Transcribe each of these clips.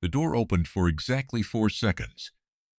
The door opened for exactly 4 seconds.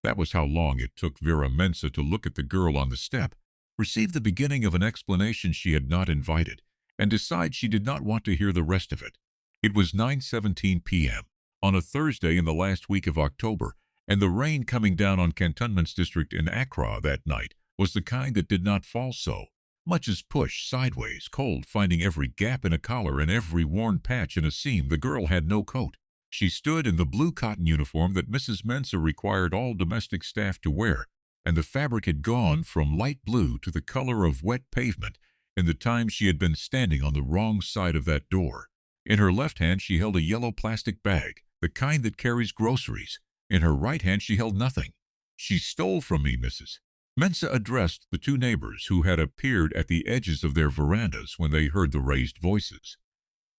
That was how long it took Vera Mensa to look at the girl on the step, receive the beginning of an explanation she had not invited, and decide she did not want to hear the rest of it. It was 9:17 p.m. on a Thursday in the last week of October, and the rain coming down on Cantonments District in Accra that night was the kind that did not fall so much as push sideways, cold, finding every gap in a collar and every worn patch in a seam. The girl had no coat. She stood in the blue cotton uniform that Mrs. Mensa required all domestic staff to wear, and the fabric had gone from light blue to the color of wet pavement in the time she had been standing on the wrong side of that door. In her left hand she held a yellow plastic bag, the kind that carries groceries. In her right hand she held nothing. "She stole from me, Mrs." Mensa addressed the two neighbors who had appeared at the edges of their verandas when they heard the raised voices.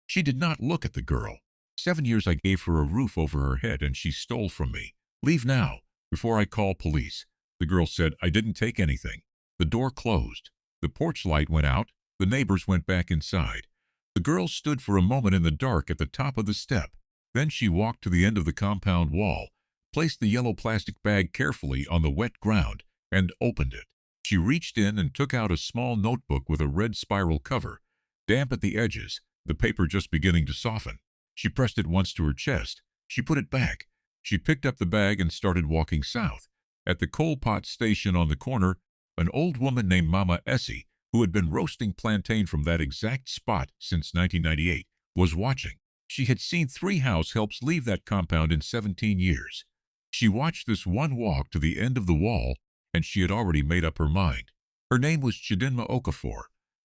She did not look at the girl. 7 years I gave her a roof over her head, and she stole from me. "Leave now, before I call police." The girl said, "I didn't take anything." The door closed. The porch light went out. The neighbors went back inside. The girl stood for a moment in the dark at the top of the step. Then she walked to the end of the compound wall, placed the yellow plastic bag carefully on the wet ground, and opened it. She reached in and took out a small notebook with a red spiral cover, damp at the edges, the paper just beginning to soften. She pressed it once to her chest. She put it back. She picked up the bag and started walking south. At the coal pot station on the corner, an old woman named Mama Essie, who had been roasting plantain from that exact spot since 1998, was watching. She had seen 3 house helps leave that compound in 17 years. She watched this one walk to the end of the wall, and she had already made up her mind. Her name was Chidinma Okafor.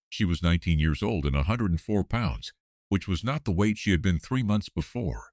She was 19 years old and 104 pounds, which was not the weight she had been 3 months before.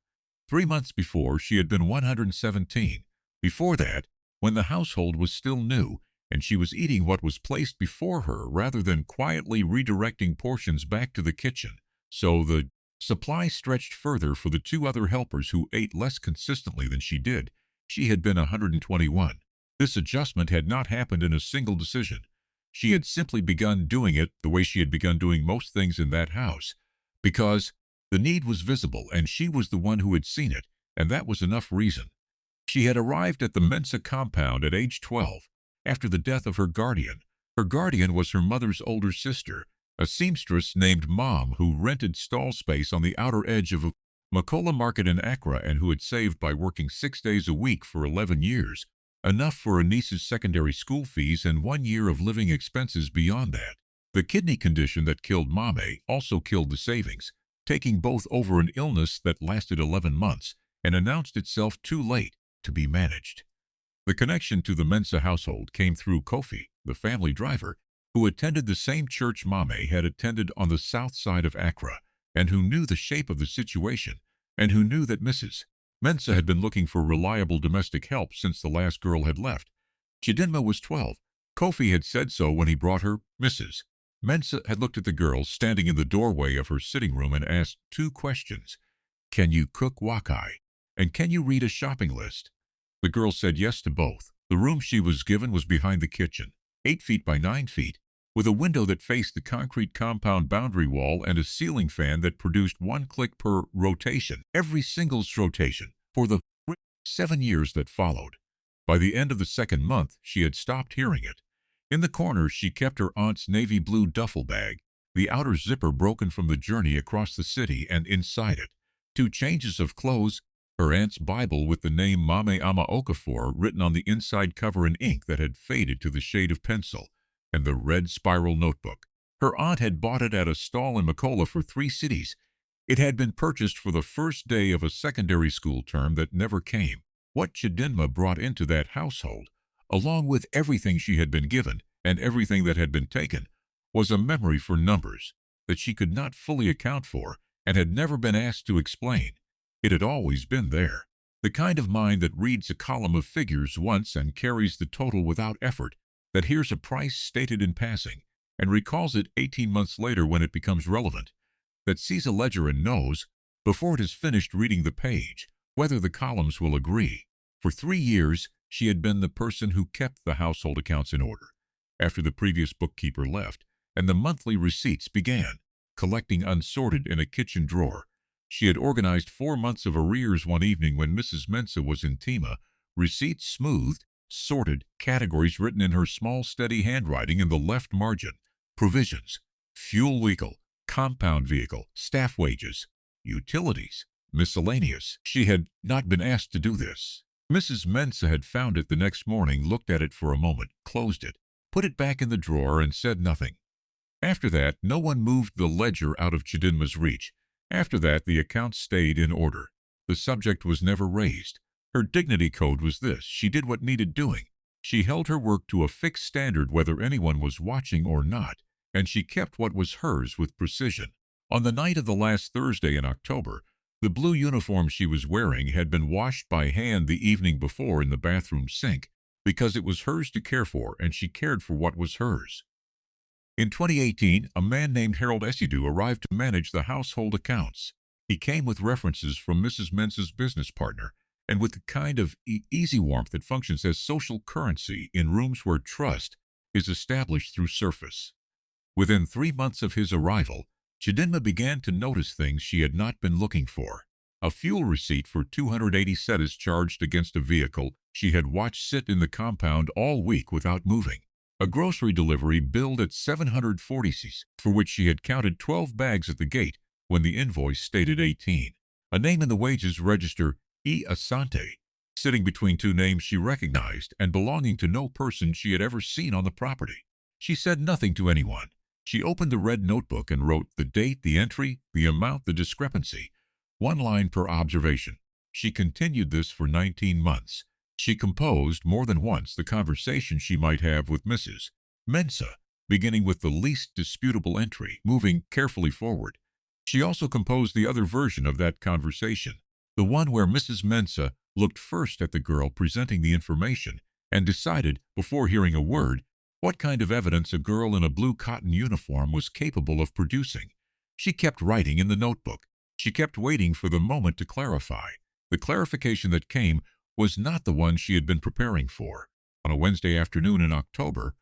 3 months before, she had been 117. Before that, when the household was still new, and she was eating what was placed before her rather than quietly redirecting portions back to the kitchen, so the supply stretched further for the 2 other helpers who ate less consistently than she did. She had been 121. This adjustment had not happened in a single decision. She had simply begun doing it the way she had begun doing most things in that house, because the need was visible and she was the one who had seen it, and that was enough reason. She had arrived at the Mensa compound at age 12, after the death of her guardian. Her guardian was her mother's older sister, a seamstress named Mom, who rented stall space on the outer edge of Makola Market in Accra and who had saved by working 6 days a week for 11 years, enough for a niece's secondary school fees and 1 year of living expenses beyond that. The kidney condition that killed Mame also killed the savings, taking both over an illness that lasted 11 months and announced itself too late to be managed. The connection to the Mensa household came through Kofi, the family driver, who attended the same church Mame had attended on the south side of Accra, and who knew the shape of the situation, and who knew that Mrs. Mensa had been looking for reliable domestic help since the last girl had left. Chidinma was 12. Kofi had said so when he brought her. Mrs. Mensa had looked at the girl standing in the doorway of her sitting room and asked 2 questions. "Can you cook wakai? And can you read a shopping list?" The girl said yes to both. The room she was given was behind the kitchen, 8 feet by 9 feet, with a window that faced the concrete compound boundary wall and a ceiling fan that produced 1 click per rotation, every singles rotation, for the 7 years that followed. By the end of the 2nd month, she had stopped hearing it. In the corner, she kept her aunt's navy blue duffel bag, the outer zipper broken from the journey across the city, and inside it, 2 changes of clothes, her aunt's Bible with the name Mame Ama Okafor written on the inside cover in ink that had faded to the shade of pencil, and the red spiral notebook. Her aunt had bought it at a stall in Makola for 3 cities. It had been purchased for the first day of a secondary school term that never came. What Chidinma brought into that household, along with everything she had been given and everything that had been taken, was a memory for numbers that she could not fully account for and had never been asked to explain. It had always been there, the kind of mind that reads a column of figures once and carries the total without effort, that hears a price stated in passing and recalls it 18 months later when it becomes relevant, that sees a ledger and knows, before it has finished reading the page, whether the columns will agree. For 3 years, she had been the person who kept the household accounts in order. After the previous bookkeeper left, and the monthly receipts began, collecting unsorted in a kitchen drawer, She had organized 4 months of arrears one evening when Mrs. Mensah was in Tima, receipts smoothed, sorted, categories written in her small, steady handwriting in the left margin: provisions, fuel vehicle, compound vehicle, staff wages, utilities, miscellaneous. She had not been asked to do this. Mrs. Mensah had found it the next morning, looked at it for a moment, closed it, put it back in the drawer, and said nothing. After that, no one moved the ledger out of Chidinma's reach. After that, the accounts stayed in order. The subject was never raised. Her dignity code was this: she did what needed doing. She held her work to a fixed standard whether anyone was watching or not, and she kept what was hers with precision. On the night of the last Thursday in October, the blue uniform she was wearing had been washed by hand the evening before in the bathroom sink, because it was hers to care for, and she cared for what was hers. In 2018, a man named Harold Esidu arrived to manage the household accounts. He came with references from Mrs. Mensah's business partner, and with the kind of easy warmth that functions as social currency in rooms where trust is established through surface. Within 3 months of his arrival, Chidinma began to notice things she had not been looking for. A fuel receipt for 280 setas charged against a vehicle she had watched sit in the compound all week without moving. A grocery delivery billed at 740 c's, for which she had counted 12 bags at the gate when the invoice stated 18. A name in the wages register, E. Asante, sitting between two names she recognized and belonging to no person she had ever seen on the property. She said nothing to anyone. She opened the red notebook and wrote the date, the entry, the amount, the discrepancy, 1 line per observation. She continued this for 19 months. She composed more than once the conversation she might have with Mrs. Mensah, beginning with the least disputable entry, moving carefully forward. She also composed the other version of that conversation, the one where Mrs. Mensah looked first at the girl presenting the information and decided, before hearing a word, what kind of evidence a girl in a blue cotton uniform was capable of producing. She kept writing in the notebook. She kept waiting for the moment to clarify. The clarification that came was not the one she had been preparing for. On a Wednesday afternoon in October,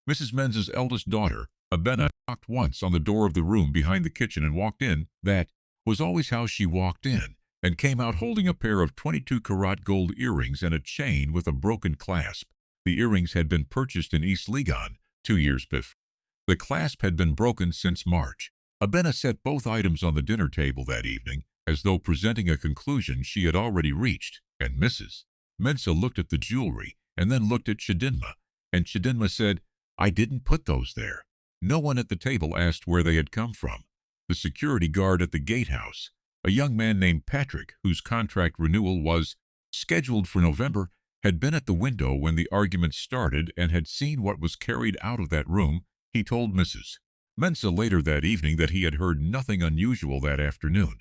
Mrs. Mensah's eldest daughter, Abena, knocked once on the door of the room behind the kitchen and walked in. That was always how she walked in, and came out holding a pair of 22-karat gold earrings and a chain with a broken clasp. The earrings had been purchased in East Legon 2 years before. The clasp had been broken since March. Abena set both items on the dinner table that evening, as though presenting a conclusion she had already reached, and Mrs. Mensah looked at the jewelry and then looked at Chidinma, and Chidinma said, "I didn't put those there." No one at the table asked where they had come from. The security guard at the gatehouse, a young man named Patrick, whose contract renewal was scheduled for November, had been at the window when the argument started and had seen what was carried out of that room. He told Mrs. Mensah later that evening that he had heard nothing unusual that afternoon.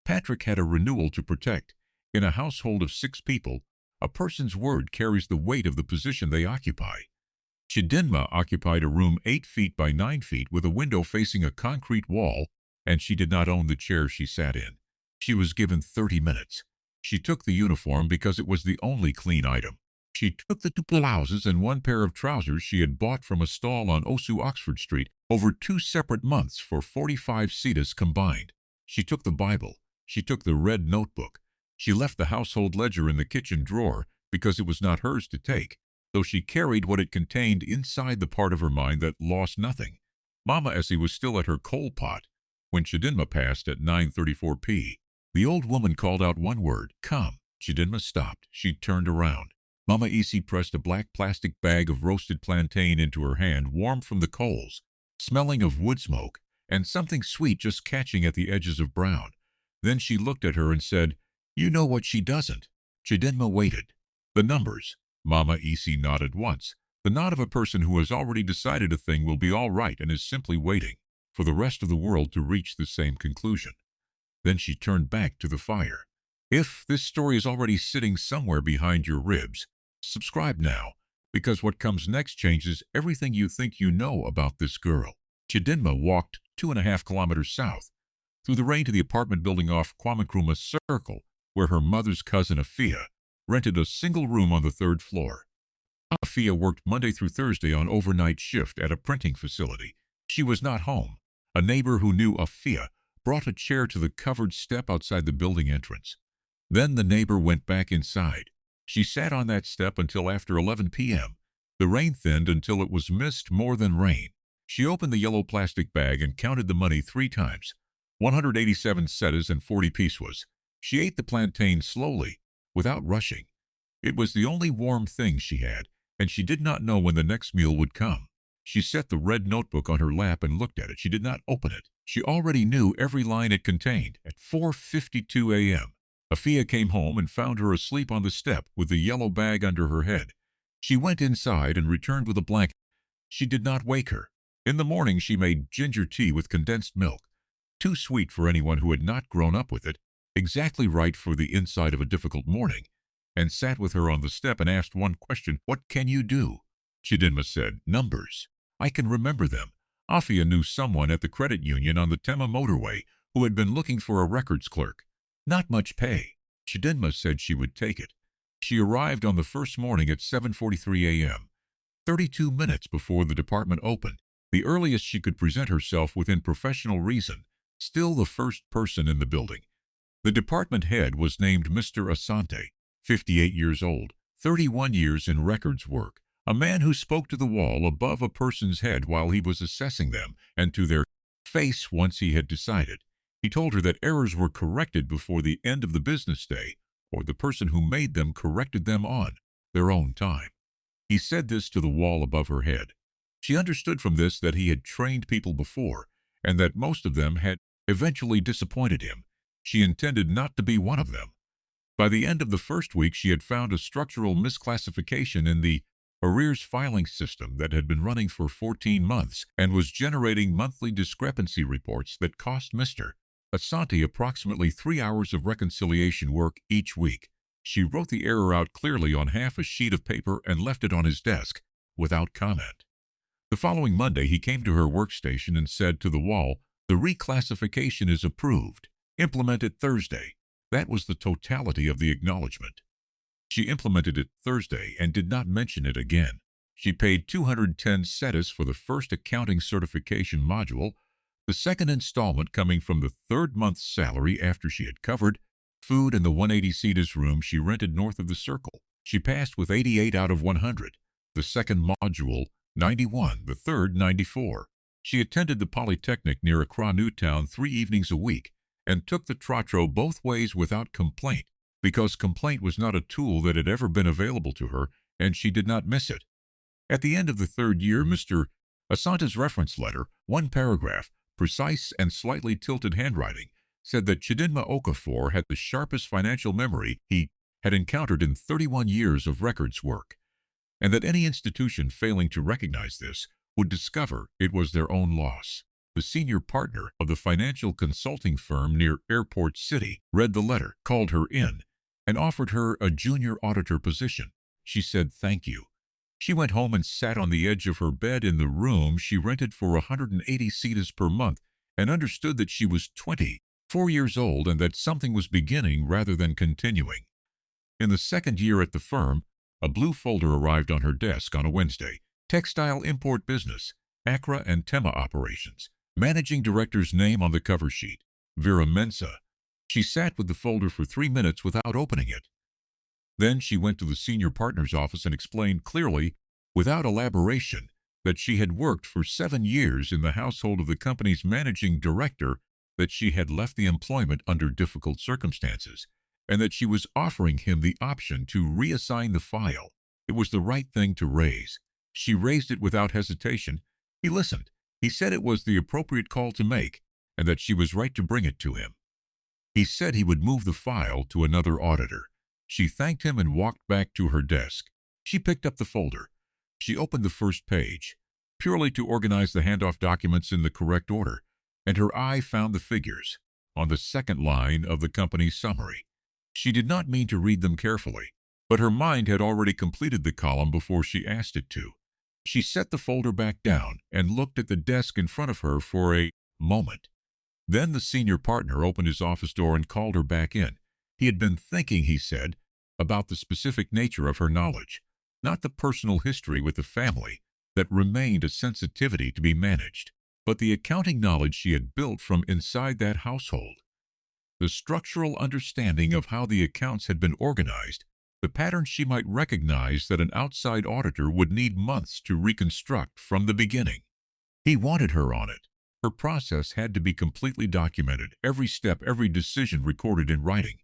Patrick had a renewal to protect. In a household of 6 people, a person's word carries the weight of the position they occupy. Chidinma occupied a room 8 feet by 9 feet with a window facing a concrete wall, and she did not own the chair she sat in. She was given 30 minutes. She took the uniform because it was the only clean item. She took the 2 blouses and 1 pair of trousers she had bought from a stall on Osu Oxford Street over 2 separate months for 45 setas combined. She took the Bible. She took the red notebook. She left the household ledger in the kitchen drawer because it was not hers to take, though she carried what it contained inside the part of her mind that lost nothing. Mama Essie was still at her coal pot when Chidinma passed at 9:34 p. The old woman called out one word, "Come." Chidinma stopped. She turned around. Mama Essie pressed a black plastic bag of roasted plantain into her hand, warm from the coals, smelling of wood smoke, and something sweet just catching at the edges of brown. Then she looked at her and said, "You know what she doesn't." Chidinma waited. "The numbers." Mama Essie nodded once. The nod of a person who has already decided a thing will be all right and is simply waiting for the rest of the world to reach the same conclusion. Then she turned back to the fire. If this story is already sitting somewhere behind your ribs, subscribe now, because what comes next changes everything you think you know about this girl. Chidinma walked 2.5 kilometers south, through the rain to the apartment building off Kwame Nkrumah Circle, where her mother's cousin Afia rented a single room on the 3rd floor. Afia worked Monday through Thursday on overnight shift at a printing facility. She was not home. A neighbor who knew Afia brought a chair to the covered step outside the building entrance. Then the neighbor went back inside. She sat on that step until after 11 p.m. The rain thinned until it was mist more than rain. She opened the yellow plastic bag and counted the money 3 times. 187 setas and 40 pesos. She ate the plantain slowly, without rushing. It was the only warm thing she had, and she did not know when the next meal would come. She set the red notebook on her lap and looked at it. She did not open it. She already knew every line it contained. At 4:52 a.m., Afia came home and found her asleep on the step with the yellow bag under her head. She went inside and returned with a blanket. She did not wake her. In the morning she made ginger tea with condensed milk, too sweet for anyone who had not grown up with it, exactly right for the inside of a difficult morning, and sat with her on the step and asked one question: "What can you do?" Chidinma said, "Numbers. I can remember them." Afia knew someone at the credit union on the Tema motorway who had been looking for a records clerk. Not much pay. Chidinma said she would take it. She arrived on the first morning at 7:43 a.m., 32 minutes before the department opened, the earliest she could present herself within professional reason, still the first person in the building. The department head was named Mr. Asante, 58 years old, 31 years in records work, a man who spoke to the wall above a person's head while he was assessing them and to their face once he had decided. He told her that errors were corrected before the end of the business day, or the person who made them corrected them on their own time. He said this to the wall above her head. She understood from this that he had trained people before, and that most of them had eventually disappointed him. She intended not to be one of them. By the end of the first week, she had found a structural misclassification in the arrears filing system that had been running for 14 months and was generating monthly discrepancy reports that cost Mr. Asante approximately 3 hours of reconciliation work each week. She wrote the error out clearly on half a sheet of paper and left it on his desk without comment. The following Monday, he came to her workstation and said to the wall, "The reclassification is approved. Implemented Thursday." That was the totality of the acknowledgement. She implemented it Thursday and did not mention it again. She paid 210 setas for the first accounting certification module, the second installment coming from the third month's salary after she had covered food in the 180 setas room she rented north of the Circle. She passed with 88 out of 100, the second module 91, the third 94. She attended the Polytechnic near Accra Newtown 3 evenings a week and took the Trotro both ways without complaint, because complaint was not a tool that had ever been available to her, and she did not miss it. At the end of the third year, Mr. Asante's reference letter, one paragraph, precise and slightly tilted handwriting, said that Chidinma Okafor had the sharpest financial memory he had encountered in 31 years of records work, and that any institution failing to recognize this would discover it was their own loss. The senior partner of the financial consulting firm near Airport City read the letter, called her in, and offered her a junior auditor position. She said thank you. She went home and sat on the edge of her bed in the room she rented for 180 setas per month and understood that she was 24 years old and that something was beginning rather than continuing. In the second year at the firm, a blue folder arrived on her desk on a Wednesday. Textile import business, Accra and Tema operations. Managing director's name on the cover sheet, Vera Mensa. She sat with the folder for 3 minutes without opening it. Then she went to the senior partner's office and explained clearly, without elaboration, that she had worked for 7 years in the household of the company's managing director, that she had left the employment under difficult circumstances, and that she was offering him the option to reassign the file. It was the right thing to raise. She raised it without hesitation. He listened. He said it was the appropriate call to make, and that she was right to bring it to him. He said he would move the file to another auditor. She thanked him and walked back to her desk. She picked up the folder. She opened the first page, purely to organize the handoff documents in the correct order, and her eye found the figures on the second line of the company's summary. She did not mean to read them carefully, but her mind had already completed the column before she asked it to. She set the folder back down and looked at the desk in front of her for a moment. Then the senior partner opened his office door and called her back in. He had been thinking, he said, about the specific nature of her knowledge, not the personal history with the family that remained a sensitivity to be managed, but the accounting knowledge she had built from inside that household. The structural understanding of how the accounts had been organized, the patterns she might recognize that an outside auditor would need months to reconstruct from the beginning. He wanted her on it. Her process had to be completely documented, every step, every decision recorded in writing.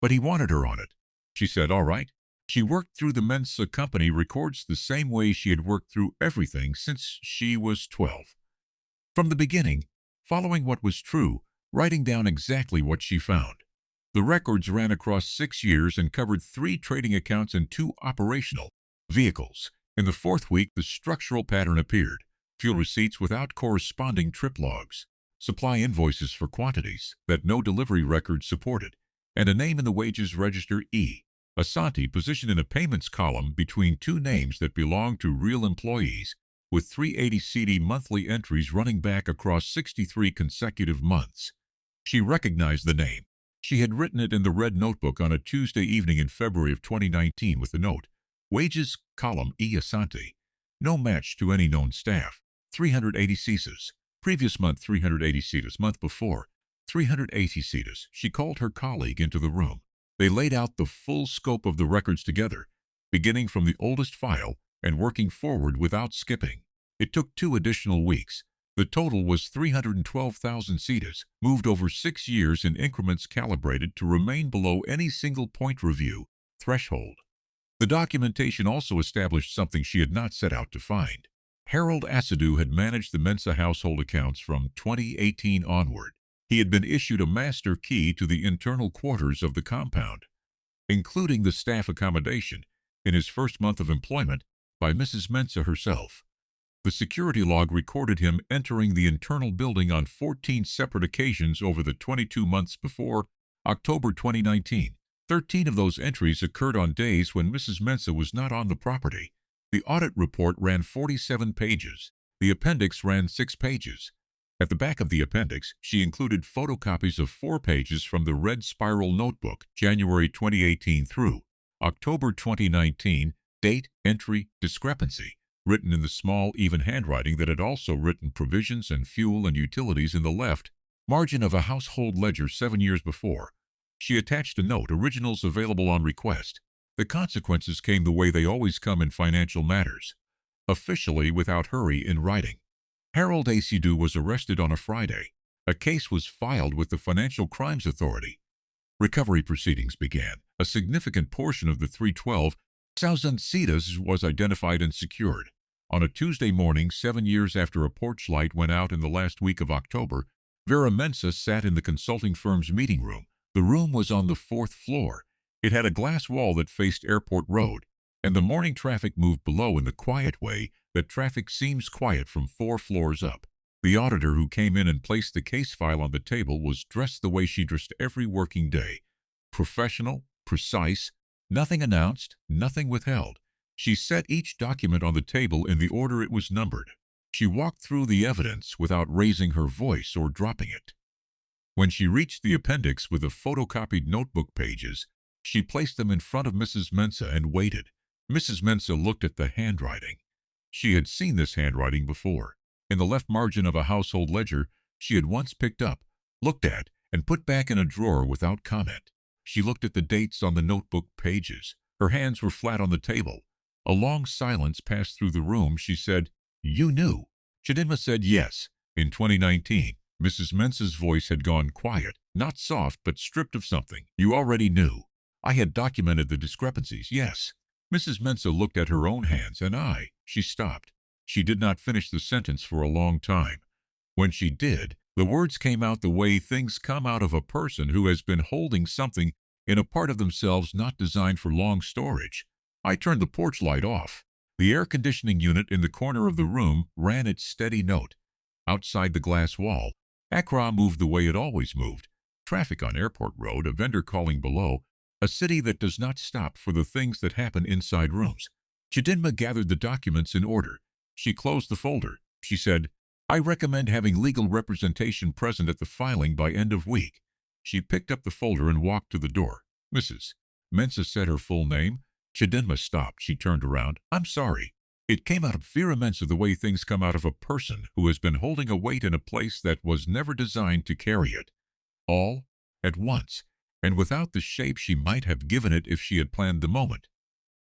But he wanted her on it. She said, all right. She worked through the Mensa company records the same way she had worked through everything since she was 12. From the beginning, following what was true, writing down exactly what she found. The records ran across 6 years and covered 3 trading accounts and 2 operational vehicles. In the 4th week, the structural pattern appeared. Fuel receipts without corresponding trip logs, supply invoices for quantities that no delivery record supported, and a name in the wages register E. Asante positioned in a payments column between 2 names that belonged to real employees, with 380 CD monthly entries running back across 63 consecutive months. She recognized the name. She had written it in the red notebook on a Tuesday evening in February of 2019 with the note, Wages, column E. Asante. No match to any known staff. 380 CETAs. Previous month, 380 CETAs. Month before, 380 CETAs. She called her colleague into the room. They laid out the full scope of the records together, beginning from the oldest file and working forward without skipping. It took 2 additional weeks. The total was 312,000 CETAs, moved over 6 years in increments calibrated to remain below any single point review threshold. The documentation also established something she had not set out to find. Harold Asadu had managed the Mensa household accounts from 2018 onward. He had been issued a master key to the internal quarters of the compound, including the staff accommodation, in his first month of employment by Mrs. Mensa herself. The security log recorded him entering the internal building on 14 separate occasions over the 22 months before October 2019. 13 of those entries occurred on days when Mrs. Mensa was not on the property. The audit report ran 47 pages. The appendix ran 6 pages. At the back of the appendix, she included photocopies of 4 pages from the red spiral notebook, January 2018 through October 2019, date, entry, discrepancy, written in the small, even handwriting that had also written provisions and fuel and utilities in the left margin of a household ledger 7 years before. She attached a note, originals available on request. The consequences came the way they always come in financial matters, officially without hurry in writing. Harold Asadu was arrested on a Friday. A case was filed with the Financial Crimes Authority. Recovery proceedings began. A significant portion of the 312,000 CETAs was identified and secured. On a Tuesday morning, 7 years after a porch light went out in the last week of October, Vera Mensa sat in the consulting firm's meeting room. The room was on the 4th floor. It had a glass wall that faced Airport Road, and the morning traffic moved below in the quiet way that traffic seems quiet from 4 floors up. The auditor who came in and placed the case file on the table was dressed the way she dressed every working day. Professional, precise, nothing announced, nothing withheld. She set each document on the table in the order it was numbered. She walked through the evidence without raising her voice or dropping it. When she reached the appendix with the photocopied notebook pages, she placed them in front of Mrs. Mensa and waited. Mrs. Mensa looked at the handwriting. She had seen this handwriting before. In the left margin of a household ledger she had once picked up, looked at, and put back in a drawer without comment. She looked at the dates on the notebook pages. Her hands were flat on the table. A long silence passed through the room. She said, "You knew." Chidinma said yes. In 2019, Mrs. Mensa's voice had gone quiet, not soft, but stripped of something. "You already knew. I had documented the discrepancies, yes." Mrs. Mensa looked at her own hands, and she stopped. She did not finish the sentence for a long time. When she did, the words came out the way things come out of a person who has been holding something in a part of themselves not designed for long storage. "I turned the porch light off." The air conditioning unit in the corner of the room ran its steady note. Outside the glass wall, Accra moved the way it always moved. Traffic on Airport Road, a vendor calling below, a city that does not stop for the things that happen inside rooms. Chidinma gathered the documents in order. She closed the folder. She said, "I recommend having legal representation present at the filing by end of week." She picked up the folder and walked to the door. "Mrs. Mensa," said her full name. Chidinma stopped. She turned around. "I'm sorry." It came out of Vera Mensa the way things come out of a person who has been holding a weight in a place that was never designed to carry it, all at once, and without the shape she might have given it if she had planned the moment.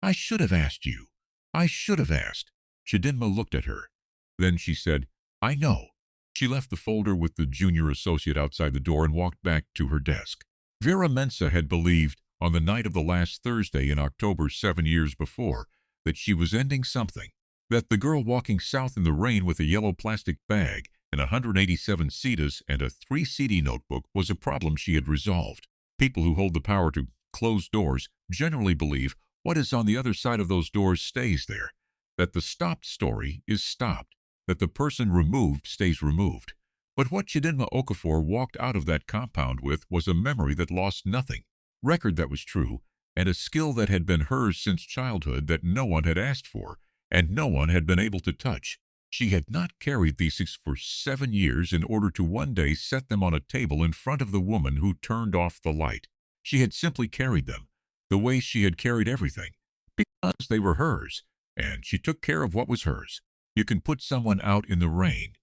I should have asked you. I should have asked. Chidinma looked at her. Then she said, I know. She left the folder with the junior associate outside the door and walked back to her desk. Vera Mensa had believed, on the night of the last Thursday in October 7 years before, that she was ending something, that the girl walking south in the rain with a yellow plastic bag and 187 CETAs and a 3 CD notebook was a problem she had resolved. People who hold the power to close doors generally believe what is on the other side of those doors stays there, that the stopped story is stopped, that the person removed stays removed. But what Chidinma Okafor walked out of that compound with was a memory that lost nothing, record that was true, and a skill that had been hers since childhood that no one had asked for, and no one had been able to touch. She had not carried these things for 7 years in order to one day set them on a table in front of the woman who turned off the light. She had simply carried them, the way she had carried everything, because they were hers, and she took care of what was hers. You can put someone out in the rain.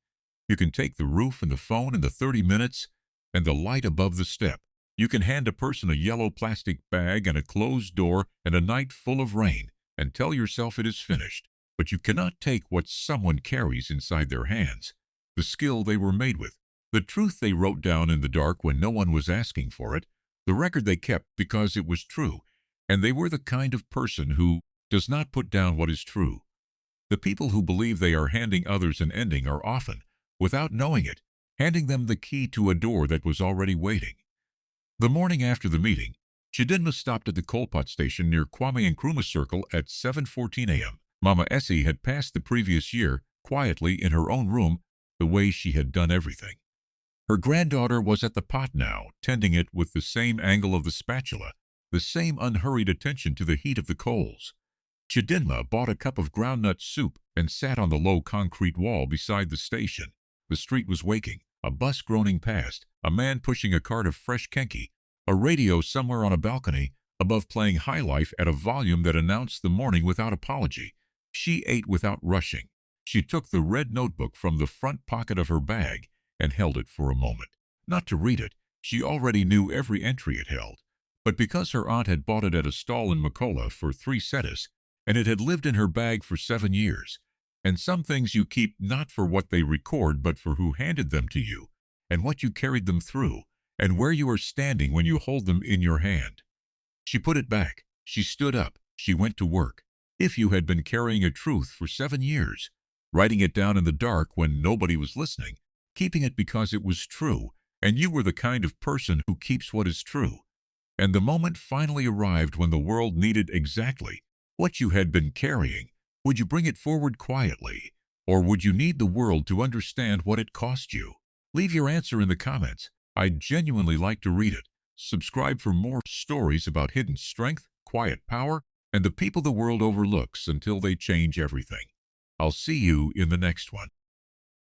You can take the roof and the phone and the 30 minutes and the light above the step. You can hand a person a yellow plastic bag and a closed door and a night full of rain and tell yourself it is finished. But you cannot take what someone carries inside their hands, the skill they were made with, the truth they wrote down in the dark when no one was asking for it, the record they kept because it was true, and they were the kind of person who does not put down what is true. The people who believe they are handing others an ending are often, without knowing it, handing them the key to a door that was already waiting. The morning after the meeting, Chidinma stopped at the Kolpat station near Kwame Nkrumah Circle at 7:14 a.m. Mama Essie had passed the previous year, quietly in her own room, the way she had done everything. Her granddaughter was at the pot now, tending it with the same angle of the spatula, the same unhurried attention to the heat of the coals. Chidinma bought a cup of groundnut soup and sat on the low concrete wall beside the station. The street was waking, a bus groaning past, a man pushing a cart of fresh kenki, a radio somewhere on a balcony, above playing High Life at a volume that announced the morning without apology. She ate without rushing. She took the red notebook from the front pocket of her bag and held it for a moment. Not to read it, she already knew every entry it held, but because her aunt had bought it at a stall in Makola for 3 setas, and it had lived in her bag for 7 years. And some things you keep not for what they record, but for who handed them to you, and what you carried them through, and where you are standing when you hold them in your hand. She put it back. She stood up. She went to work. If you had been carrying a truth for 7 years, writing it down in the dark when nobody was listening, keeping it because it was true, and you were the kind of person who keeps what is true, and the moment finally arrived when the world needed exactly what you had been carrying, would you bring it forward quietly, or would you need the world to understand what it cost you? Leave your answer in the comments. I'd genuinely like to read it. Subscribe for more stories about hidden strength, quiet power, and the people the world overlooks until they change everything. I'll see you in the next one.